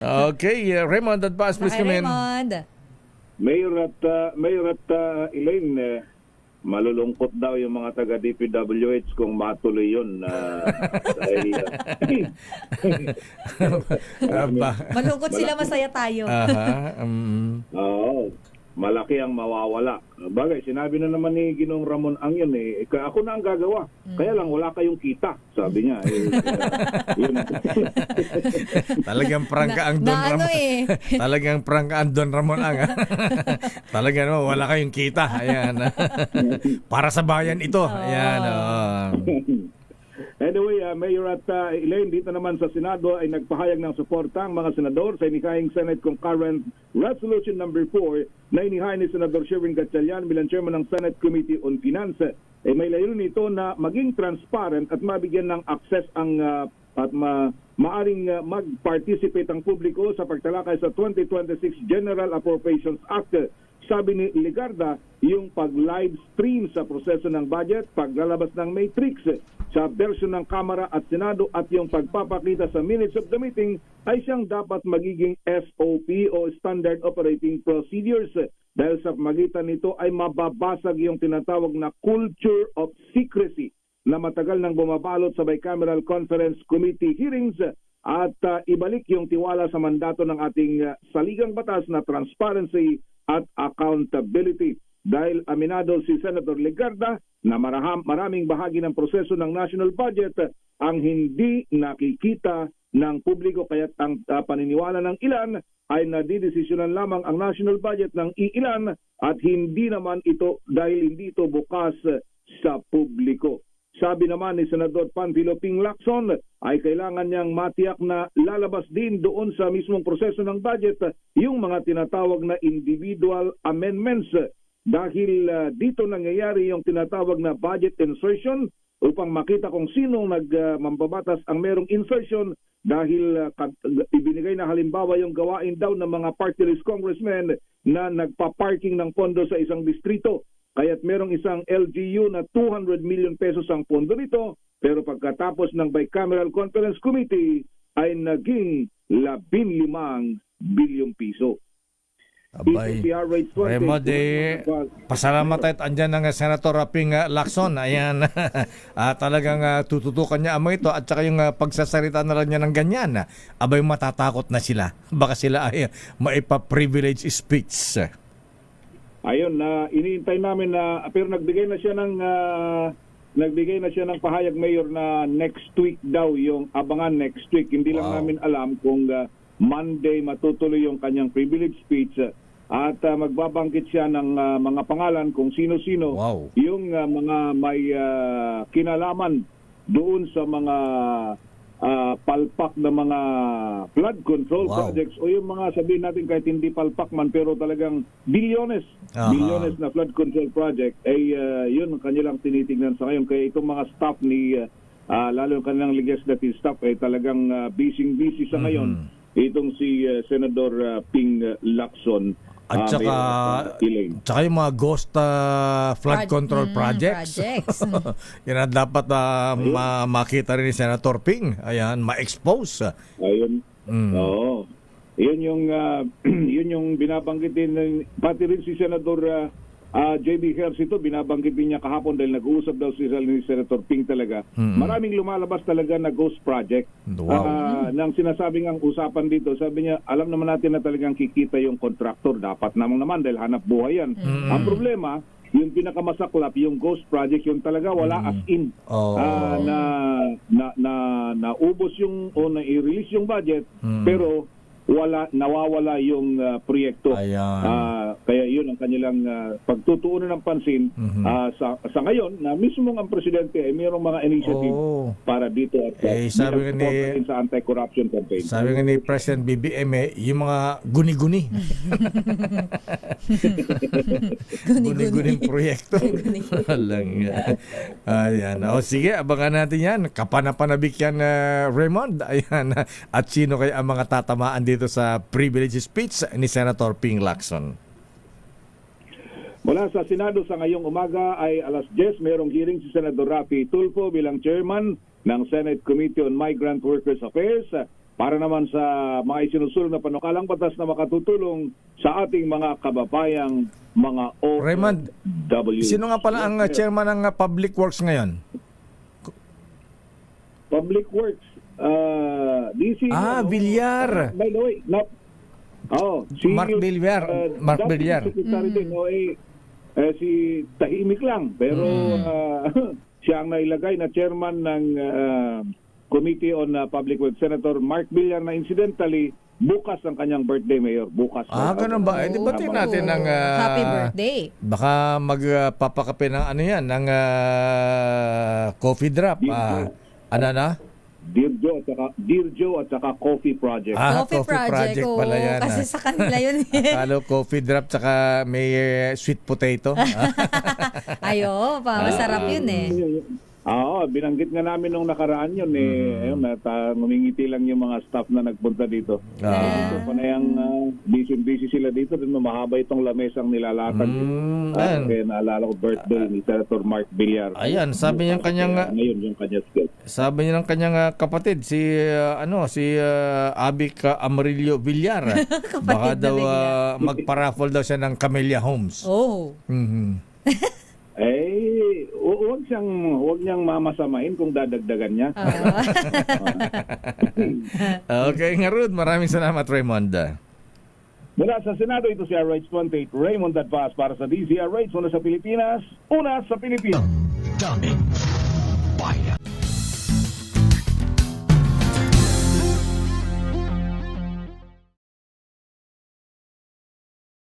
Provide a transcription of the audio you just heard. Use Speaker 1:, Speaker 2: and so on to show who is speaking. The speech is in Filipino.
Speaker 1: Okay, Raymond, advance please
Speaker 2: Hi,
Speaker 1: come in.
Speaker 2: Raymond.
Speaker 3: Mayor at Elaine, malulungkot daw yung mga taga DPWH kung matuloy yun. Dahil,
Speaker 2: Malungkot sila, masaya tayo.
Speaker 1: Aha,
Speaker 3: oo, malaki ang mawawala. Bagay, sinabi na naman ni Ginoong Ramon ang yun ako na ang gagawa. Kaya lang wala kayong kita, sabi niya. Yun.
Speaker 1: Talagang prangka ang Don Ramon. Talagang prangka ang Don Ramon ang. Talagang wala kayong kita. Ayan. Para sa bayan ito. Ayan.
Speaker 3: Anyway, Mayor at Elaine, dito naman sa Senado ay nagpahayag ng suporta ang mga senador sa inihaying Senate Concurrent Resolution number 4 na inihain ni Senador Sherwin Gatchalian bilang chairman ng Senate Committee on Finance. May layunin nito na maging transparent at mabigyan ng access ang maaring mag-participate ang publiko sa pagtalakay sa 2026 General Appropriations Act. Sabi ni Legarda, yung pag-live stream sa proseso ng budget, paglalabas ng matrix sa version ng Kamara at Senado at yung pagpapakita sa minutes of the meeting ay siyang dapat magiging SOP o Standard Operating Procedures. Dahil sa magitan nito ay mababasag yung tinatawag na culture of secrecy na matagal nang bumabalot sa Bicameral Conference Committee hearings at ibalik yung tiwala sa mandato ng ating saligang batas na transparency at accountability. Dahil aminado si Senator Legarda na maraming bahagi ng proseso ng national budget ang hindi nakikita ng publiko, kaya't ang paniniwala ng ilan ay nadidesisyonan lamang ang national budget ng iilan at hindi naman ito dahil hindi ito bukas sa publiko. Sabi naman ni Senador Panfilo Ping Lacson ay kailangan niyang matiyak na lalabas din doon sa mismong proseso ng budget yung mga tinatawag na individual amendments dahil dito nangyayari yung tinatawag na budget insertion upang makita kung sinong mambabatas ang merong insertion dahil ibinigay na halimbawa yung gawain daw ng mga party list congressmen na nagpa-parking ng pondo sa isang distrito. Kaya't merong isang LGU na 200 million pesos ang pondo nito, pero pagkatapos ng Bicameral Conference Committee ay naging 15 bilyong piso.
Speaker 1: Abay, Raymond, pasalamat at andyan ng Senator Ping Lacson. Ayan, talagang tututukan niya ang mga ito at saka yung pagsasarita na lang niya ng ganyan. Abay, matatakot na sila. Baka sila ay maipa-privilege speech.
Speaker 3: Ayun, iniintay namin na pero nagbigay na siya ng pahayag, Mayor, na next week daw yung abangan next week. Hindi lang namin alam kung Monday matutuloy yung kanyang privilege speech at magbabangkit siya ng mga pangalan kung sino-sino yung mga may kinalaman doon sa mga palpak na mga flood control projects o yung mga sabihin natin kahit hindi palpak man pero talagang bilyones na flood control project ay yun ang kanilang tinitingnan sa ngayon. Kaya itong mga staff ni lalo ang kanilang legislative staff ay talagang busy sa ngayon. Itong si Senador Ping Lacson
Speaker 1: at saka yung mga ghost flood control projects. Yan ang dapat makita rin ni Senator Ping. Ayan, ma-expose.
Speaker 3: Ayun. Oo. Yun yung binabanggit din pati rin si Senador JB Herbs ito, binabanggit din niya kahapon dahil nag-uusap daw si Senator Ping talaga. Maraming lumalabas talaga na ghost project. Nang sinasabing ang usapan dito, sabi niya, alam naman natin na talagang kikita yung contractor. Dapat naman dahil hanap buhay yan. Ang problema, yung pinakamasaklap, yung ghost project, yung talaga wala as in. Naubos yung, o na-release yung budget, pero nawawala yung proyekto. Kaya yun ang kanilang pagtutuunan ng pansin sa ngayon na mismo ang presidente ay mayroong mga initiative para dito at
Speaker 1: sabi
Speaker 3: sa anti-corruption campaign.
Speaker 1: Sabi nga ni President BBM yung mga guni-guni. Guni-guning proyekto. Ayan. Sige, abangan natin yan. Kapanapanabik yan, Raymond. Ayan. At sino kaya ang mga tatamaan dito sa privilege speech ni Senator Ping Lacson?
Speaker 3: Mula sa Senado sa ngayong umaga ay alas 10, mayroong hearing si Senador Rafi Tulfo bilang chairman ng Senate Committee on Migrant Workers Affairs para naman sa mga isinusulong na panukalang batas na makatutulong sa ating mga kababayang mga
Speaker 1: Raymond,
Speaker 3: OFW.
Speaker 1: sino nga pala ang chairman ng Public Works ngayon?
Speaker 3: Public Works, DC.
Speaker 1: Villar.
Speaker 3: By the way, si
Speaker 1: Mark Villar. Mark
Speaker 3: dating
Speaker 1: Villar.
Speaker 3: Secretary din, si tahimik lang, pero siya ang nailagay na chairman ng Committee on Public Works, Senator Mark Villar, na incidentally bukas ang kanyang birthday, Mayor. Bukas.
Speaker 1: Ganun ba? Di ba natin ng
Speaker 2: Happy birthday.
Speaker 1: baka magpapakape ng ano yan, ng coffee drop. Ano na?
Speaker 3: Dear Joe at saka Coffee Project.
Speaker 2: Coffee Project
Speaker 1: pala yan.
Speaker 2: Kasi sa kanila yun.
Speaker 1: Akala coffee drop tsaka may sweet potato.
Speaker 2: Ayo, masarap yun eh.
Speaker 3: Binanggit nga namin nung nakaraan yun ayun, ngumingiti lang yung mga staff na nagpunta dito. Dito pa na yung busy sila dito, din mahaba itong lamesang nilalatan. Kaya naalala ko birthday ni Senator Mark Villar.
Speaker 1: Ayan, sabi niya kanyang
Speaker 3: ngayon yung kanyang skill.
Speaker 1: sabi niya ng kanyang kapatid si Abic Amarillo Villar. Baka daw magparaffle daw siya ng Camellia Homes.
Speaker 2: Oh.
Speaker 3: Huwag niyang mamasamain kung dadagdagan niya.
Speaker 1: Okay, nga Rud, maraming salamat Raymond.
Speaker 3: Mula sa Senado, ito si RH28 Raymond Advaz para sa DZRH, una sa Pilipinas, una sa Pilipinas.
Speaker 4: Daming